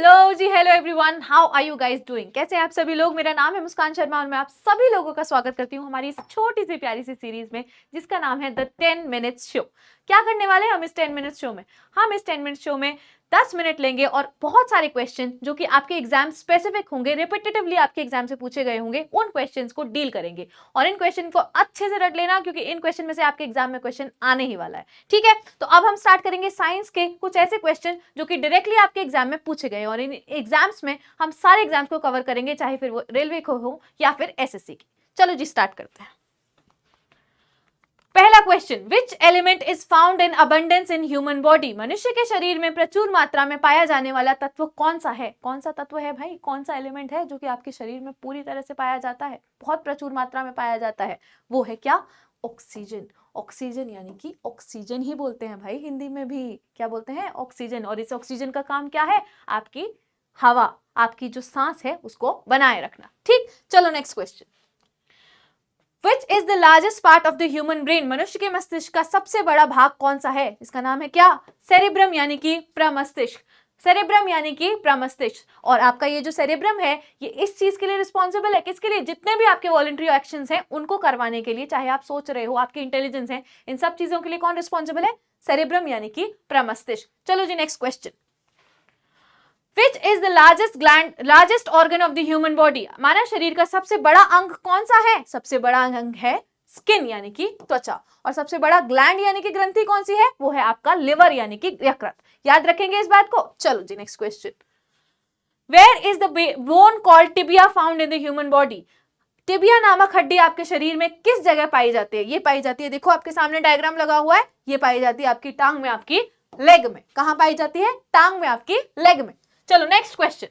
Hello ji, hello everyone, how are you guys doing? कैसे हैं आप सभी लोग? मेरा नाम है मुस्कान शर्मा और मैं आप सभी लोगों का स्वागत करती हूँ हमारी इस छोटी सी प्यारी सी सीरीज में जिसका नाम है द 10 मिनट्स शो। क्या करने वाले हैं हम इस 10 मिनट्स शो में? हम इस 10 मिनट्स शो में 10 मिनट लेंगे और बहुत सारे क्वेश्चन जो कि आपके एग्जाम स्पेसिफिक होंगे, रिपीटेटिवली आपके एग्जाम से पूछे गए होंगे, उन क्वेश्चंस को डील करेंगे। और इन क्वेश्चन को अच्छे से रट लेना क्योंकि इन क्वेश्चन में से आपके एग्जाम में क्वेश्चन आने ही वाला है। ठीक है, तो अब हम स्टार्ट करेंगे साइंस के कुछ ऐसे क्वेश्चन जो कि डायरेक्टली आपके एग्जाम में पूछे गए और इन एग्जाम्स में हम सारे एग्जाम्स को कवर करेंगे, चाहे फिर वो रेलवे को हो या फिर एसएससी की। चलो जी, स्टार्ट करते हैं। पहला question, which element is found in abundance in human body? मनुष्य के शरीर में प्रचुर मात्रा में पाया जाने वाला तत्व कौन सा है? कौन सा तत्व है भाई? कौन सा एलिमेंट है जो कि आपके शरीर में पूरी तरह से पाया जाता है, बहुत प्रचुर मात्रा में पाया जाता है? वो है क्या? ऑक्सीजन। ऑक्सीजन यानी कि ऑक्सीजन ही बोलते हैं भाई, हिंदी में भी क्या बोलते हैं? ऑक्सीजन। और इस ऑक्सीजन का काम क्या है? आपकी हवा, आपकी जो सांस है उसको बनाए रखना। ठीक, चलो next question. Which is the largest part of the human brain? मनुष्य के मस्तिष्क का सबसे बड़ा भाग कौन सा है? इसका नाम है क्या? सेरेब्रम यानी कि प्रमस्तिष्क। सेरेब्रम यानी कि प्रमस्तिष्क। और आपका ये जो सेरेब्रम है ये इस चीज के लिए रिस्पॉन्सिबल है, किसके लिए? जितने भी आपके वॉलंटरी एक्शंस हैं उनको करवाने के लिए, चाहे आप सोच रहे हो, आपकी इंटेलिजेंस है, इन सब चीजों के लिए कौन रिस्पॉन्सिबल है? सेरेब्रम यानी कि प्रमस्तिष्क। चलो जी, next question. Which is the largest organ of the human body? मानव शरीर का सबसे बड़ा अंग कौन सा है? सबसे बड़ा अंग है स्किन यानी कि त्वचा। और सबसे बड़ा ग्लैंड यानी कि ग्रंथि कौन सी है? वो है आपका लिवर यानी कि यकृत। याद रखेंगे इस बात को। चलो जी, next question. Where is the bone called tibia found in the human body? Tibia नामक हड्डी आपके शरीर में किस जगह पाई जाती है? ये पाई जाती है, देखो आपके सामने डायग्राम लगा हुआ है, ये पाई जाती है आपकी टांग में, आपकी लेग में। कहां पाई जाती है? टांग में, आपकी लेग में। चलो नेक्स्ट क्वेश्चन।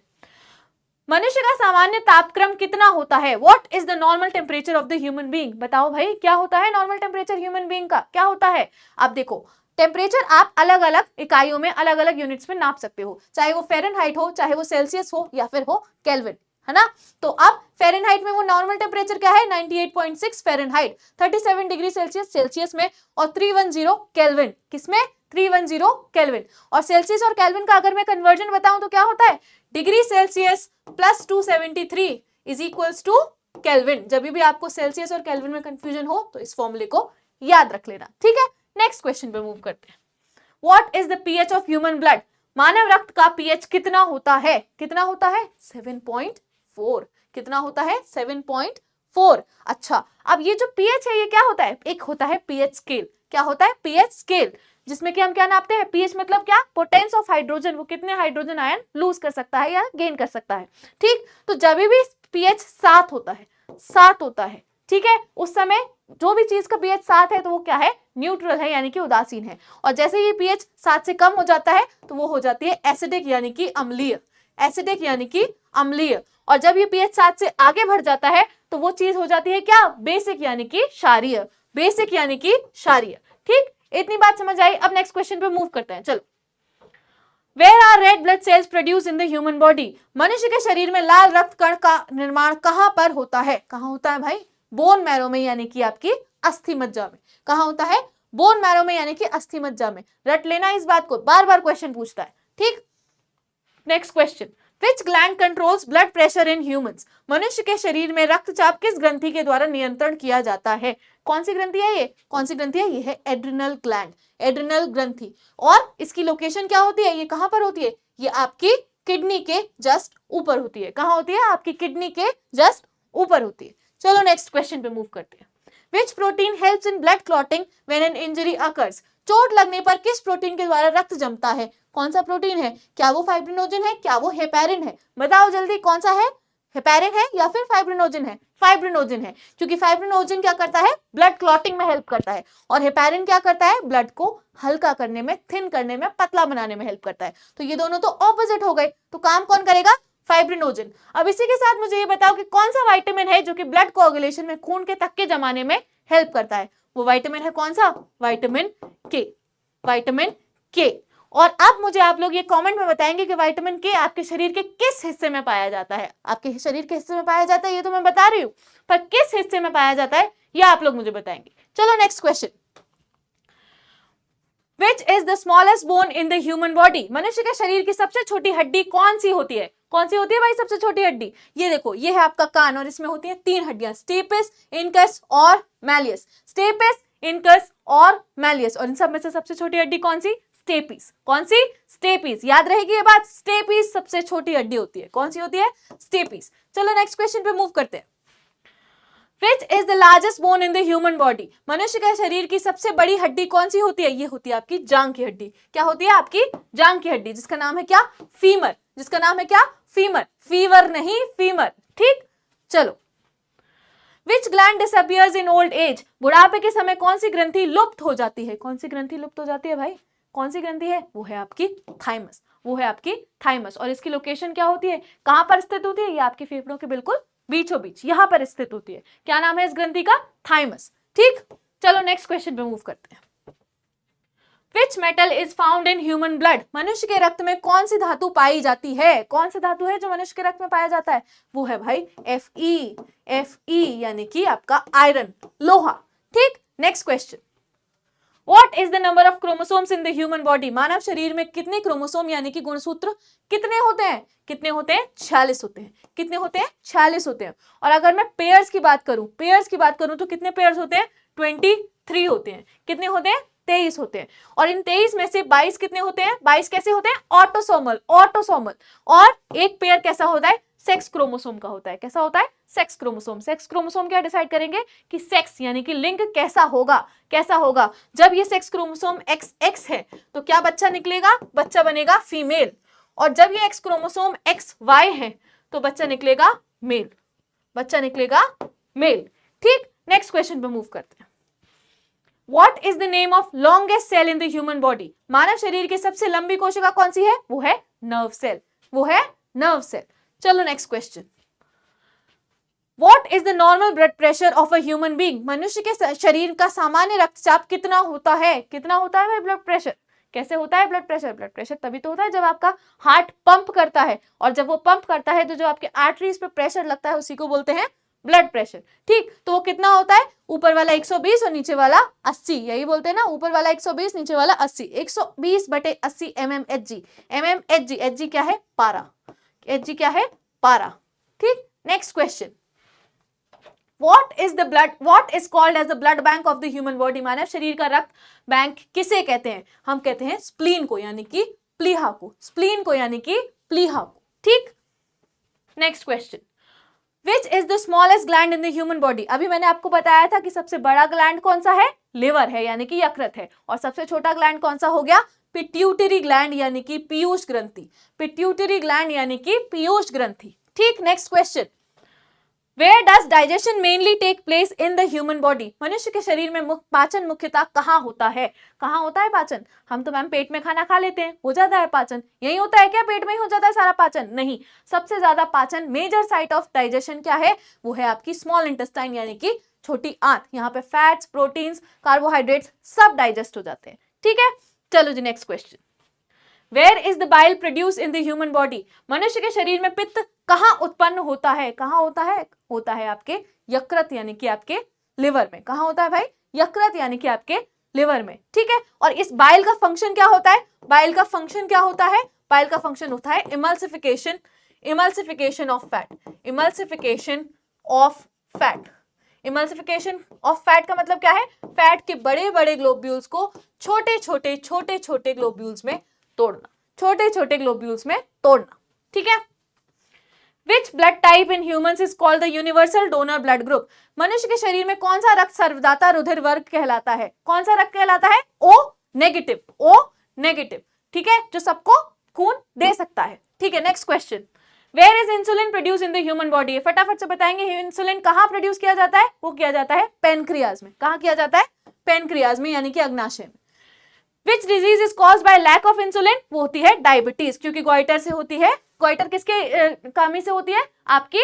मनुष्य का सामान्य तापक्रम कितना होता है? What is the normal temperature of the human being? बताओ भाई, क्या होता है नॉर्मल टेम्परेचर ह्यूमन बीइंग का? क्या होता है? आप देखो, टेम्परेचर आप अलग अलग इकाइयों में, अलग अलग यूनिट्स में नाप सकते हो, चाहे वो फ़ारेनहाइट हो, चाहे वो सेल्सियस हो या फिर हो केल्विन, है ना? तो अब फ़ारेनहाइट में वो नॉर्मल टेम्परेचर क्या है? 98.6 फ़ारेनहाइट, 37 डिग्री सेल्सियस सेल्सियस में, और 310 केल्विन, किसमें? 310 केल्विन। और सेल्सियस और केल्विन का अगर मैं कन्वर्जन बताऊं तो क्या होता है? Degree Celsius plus 273 is equals to kelvin. जब भी आपको सेल्सियस और केल्विन में कंफ्यूजन हो तो इस फॉर्मूले को याद रख लेना। ठीक है, नेक्स्ट क्वेश्चन पे मूव करते हैं। What is the pH of human blood? मानव रक्त का पीएच कितना होता है? कितना होता है? 7.4। कितना होता है? 7.4। अच्छा, अब ये जो पीएच है ये क्या होता है? एक होता है पीएच स्केल। क्या होता है? पीएच स्केल, जिसमें कि हम क्या नापते हैं? पीएच मतलब क्या? पोटेंस ऑफ हाइड्रोजन, वो कितने हाइड्रोजन आयन लूज कर सकता है या गेन कर सकता है। ठीक, तो जब भी पीएच 7 होता है, 7 होता है, ठीक है, उस समय जो भी चीज का पीएच 7 है तो वो क्या है? न्यूट्रल है यानी कि उदासीन है। और जैसे ये पीएच 7 से कम हो जाता है तो वो हो जाती है एसिडिक यानी कि अम्लीय। एसिडिक यानी कि अम्लीय। और जब ये पीएच 7 से आगे बढ़ जाता है तो वो चीज हो जाती है क्या? बेसिक यानी कि क्षारीय। बेसिक यानी कि क्षारीय। ठीक, इतनी बात समझ आई। अब नेक्स्ट क्वेश्चन पे मूव करते हैं। चलो, Where are red blood cells produced in the human body? मनुष्य के शरीर में लाल रक्त कण का निर्माण कहां पर होता है? कहां होता है भाई? बोन मैरो में यानी कि आपकी अस्थि मज्जा में। कहां होता है? बोन मैरो में यानी कि अस्थि मज्जा में। रट लेना इस बात को, बार बार क्वेश्चन पूछता है। ठीक, next question. Which gland controls blood pressure in humans? मनुष्य के शरीर में रक्तचाप किस ग्रंथि के द्वारा नियंत्रण किया जाता है? कौन सी ग्रंथि है ये? कौन सी ग्रंथि है? ये है एड्रिनल ग्लैंड, एड्रिनल ग्रंथि। और इसकी लोकेशन क्या होती है? ये कहां पर होती है? ये आपकी किडनी के जस्ट ऊपर होती है। कहां होती है? आपकी किडनी के जस्ट ऊपर होती है। चलो नेक्स्ट क्वेश्चन पे मूव करते हैं। Which protein helps in blood clotting when an injury occurs? चोट लगने पर किस प्रोटीन के द्वारा रक्त जमता है? कौन सा प्रोटीन है? क्या वो फाइब्रिनोजन है? क्या वो हेपेरिन है? बताओ जल्दी, कौन सा है? हेपेरिन है या फिर फाइब्रिनोजन है? फाइब्रिनोजन है, क्योंकि फाइब्रिनोजन क्या करता है? ब्लड क्लॉटिंग में हेल्प करता है। और हेपेरिन क्या करता है? ब्लड को हल्का करने में, थिन करने में, पतला बनाने में हेल्प करता है। तो ये दोनों तो ऑपोजिट हो गए, तो काम कौन करेगा? फाइब्रिनोजन। अब इसी के साथ मुझे ये बताओ कि कौन सा विटामिन है जो कि ब्लड कोआगुलेशन में, खून के थक्के जमाने में हेल्प करता है? वो विटामिन है कौन सा? विटामिन के। विटामिन के। और अब मुझे आप लोग ये कमेंट में बताएंगे कि विटामिन के आपके शरीर के किस हिस्से में पाया जाता है? आपके शरीर के हिस्से में पाया जाता है ये तो मैं बता रही हूं, पर किस हिस्से में पाया जाता है ये आप लोग मुझे बताएंगे। चलो next question. Which is the smallest bone in the human body, मनुष्य के शरीर की सबसे छोटी हड्डी कौन सी होती है? कौन सी होती है भाई सबसे छोटी हड्डी? ये देखो, ये है आपका कान और इसमें होती है 3 हड्डियां, स्टेपिस, इनकस और मैलियस। स्टेपिस, इनकस और मैलियस, और इन सब में से सबसे छोटी हड्डी कौन सी? स्टेपिस। कौन सी? स्टेपिस। याद रहेगी ये बात, स्टेपिस सबसे छोटी हड्डी होती है। कौन सी होती है? स्टेपिस। चलो नेक्स्ट क्वेश्चन पे मूव करते हैं। Which is the largest bone in the human body? मनुष्य के शरीर की सबसे बड़ी हड्डी कौन सी होती है? ये होती है आपकी जांघ की हड्डी। क्या होती है? आपकी जांघ की हड्डी, जिसका नाम है क्या? फीमर। जिसका नाम है क्या? फीमर। फीवर नहीं, फीमर। ठीक, चलो। Which gland disappears in old age? बुढ़ापे के समय कौन सी ग्रंथि लुप्त हो जाती है? कौन सी ग्रंथि लुप्त हो जाती है भाई? कौन सी ग्रंथि है? वो है आपकी थाइमस। वो है आपकी थाइमस। और इसकी लोकेशन क्या होती है? कहां पर स्थित होती है? ये आपके फेफड़ों के बिल्कुल बीचों बीच यहां पर स्थित होती है। क्या नाम है इस ग्रंथि का? थाइमस। ठीक, चलो नेक्स्ट क्वेश्चन पे मूव करते हैं। Which metal is found in human blood? मनुष्य के रक्त में कौन सी धातु पाई जाती है? कौन सी धातु है जो मनुष्य के रक्त में पाया जाता है? वो है भाई Fe यानी कि आपका आयरन, लोहा। ठीक, next question. What is the number of chromosomes in the human body? मानव शरीर में कितने क्रोमोसोम यानी कि गुणसूत्र कितने होते हैं? कितने होते हैं? 46 होते हैं। कितने होते हैं? 46 होते हैं। और अगर मैं पेयर्स की बात करूं तो कितने पेयर्स होते हैं? 23 होते हैं। कितने होते हैं? 23 होते हैं। और इन 23 में से 22 कितने होते हैं? 22 कैसे होते हैं? ऑटोसोमल। और एक पेयर कैसा होता है? सेक्स क्रोमोसोम का होता है। कैसा होता है? Sex chromosome. सेक्स क्रोमोसोम क्या डिसाइड करेंगे कि सेक्स यानी कि लिंग कैसा होगा। जब ये सेक्स क्रोमोसोम XX है तो क्या बच्चा निकलेगा? बच्चा बनेगा फीमेल। और जब ये एक्स क्रोमोसोम XY है तो बच्चा निकलेगा मेल। ठीक, नेक्स्ट क्वेश्चन पे मूव करते हैं। What is the name of longest cell in the human body? मानव शरीर की सबसे लंबी कोशिका कौन सी है? वो है नर्व सेल। चलो next question. What is the normal blood pressure of a human being? मनुष्य के शरीर का सामान्य रक्तचाप कितना होता है? भाई ब्लड प्रेशर? कैसे होता है ब्लड प्रेशर? ब्लड प्रेशर तभी तो होता है जब आपका हार्ट पंप करता है, और जब वो पंप करता है तो जो आपके आर्टरीज पे प्रेशर लगता है उसी को बोलते हैं ब्लड प्रेशर। ठीक, तो वो कितना होता है? ऊपर वाला 120 और नीचे वाला 80, यही बोलते हैं ना, ऊपर वाला 120 नीचे वाला 80। 120/80 mmHg। Hg क्या है? पारा। ठीक, next question. What is called as the blood bank of the human body? मानव शरीर का रक्त बैंक किसे कहते हैं? हम कहते हैं स्प्लीन को यानी कि प्लीहा को। ठीक, next question. Which is the smallest gland in the human body? अभी मैंने आपको बताया था कि सबसे बड़ा ग्लैंड कौन सा है? लिवर है यानी कि यकृत है। और सबसे छोटा ग्लैंड कौन सा हो गया? पिट्यूटरी ग्लैंड यानी कि पीयूष ग्रंथि। ठीक, next question. Where does digestion mainly take place in the human body? मनुष्य के शरीर में पाचन मुख्यतः कहाँ होता है? पाचन? हम तो मैम पेट में खाना खा लेते हैं, हो जाता है पाचन। यही होता है क्या? पेट में ही हो जाता है सारा पाचन? नहीं, सबसे ज्यादा पाचन, मेजर साइट ऑफ डाइजेशन क्या है? वो है आपकी स्मॉल इंटेस्टाइन यानी कि छोटी आंत। यहाँ पे फैट्स, प्रोटीन्स, कार्बोहाइड्रेट्स सब डाइजेस्ट हो जाते हैं। ठीक है, चलो जी next question. Where is the bile produced in the human body? मनुष्य के शरीर में पित्त कहाँ उत्पन्न होता है? होता है आपके यकृत यानी कि आपके लिवर में। कहाँ होता है भाई? यकृत यानी कि आपके लिवर में। ठीक है, और इस बाइल का फंक्शन क्या होता है? बाइल का फंक्शन होता है इमल्सिफिकेशन ऑफ फैट का मतलब क्या है? फैट के बड़े बड़े ग्लोब्यूल्स को छोटे छोटे ग्लोब्यूल्स में तोड़ना। ठीक है। Which blood type in humans is called the universal donor blood group? मनुष्य के शरीर में कौन सा रक्त सर्वदाता रुधिर वर्ग कहलाता है? कौन सा रक्त कहलाता है? O negative. ठीक है, जो सबको खून दे सकता है। ठीक है, next question. Where is insulin produced in the human body? फटाफट से बताएंगे, इंसुलिन कहाँ प्रोड्यूस किया जाता है? वो किया जाता है पेनक्रियाज में। कहाँ किया जाता है? पेनक्रियाज में यानी कि अग्नाशय में। Which disease is caused by lack of insulin? वो होती है डायबिटीज, क्योंकि गोइटर से होती है। गोइटर किसके कमी से होती है? आपकी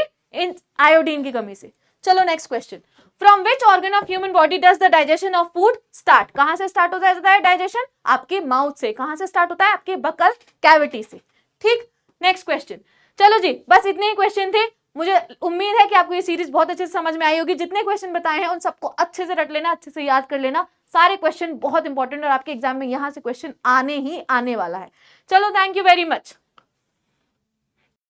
आयोडीन की कमी से। चलो next question. From which organ of human body does the digestion of food start? कहाँ से स्टार्ट हो जाता है डाइजेशन? आपके माउथ से। कहाँ से स्टार्ट होता है? आपके बकल कैविटी से। ठीक, नेक्स्ट क्वेश्चन। चलो जी, बस इतने ही क्वेश्चन थे। मुझे उम्मीद है कि आपको ये सीरीज बहुत अच्छे से समझ में आई होगी। जितने क्वेश्चन बताए हैं उन सबको अच्छे से रट लेना, अच्छे से याद कर लेना, सारे क्वेश्चन बहुत इंपॉर्टेंट और आपके एग्जाम में यहाँ से क्वेश्चन आने ही आने वाला है। चलो, थैंक यू वेरी मच।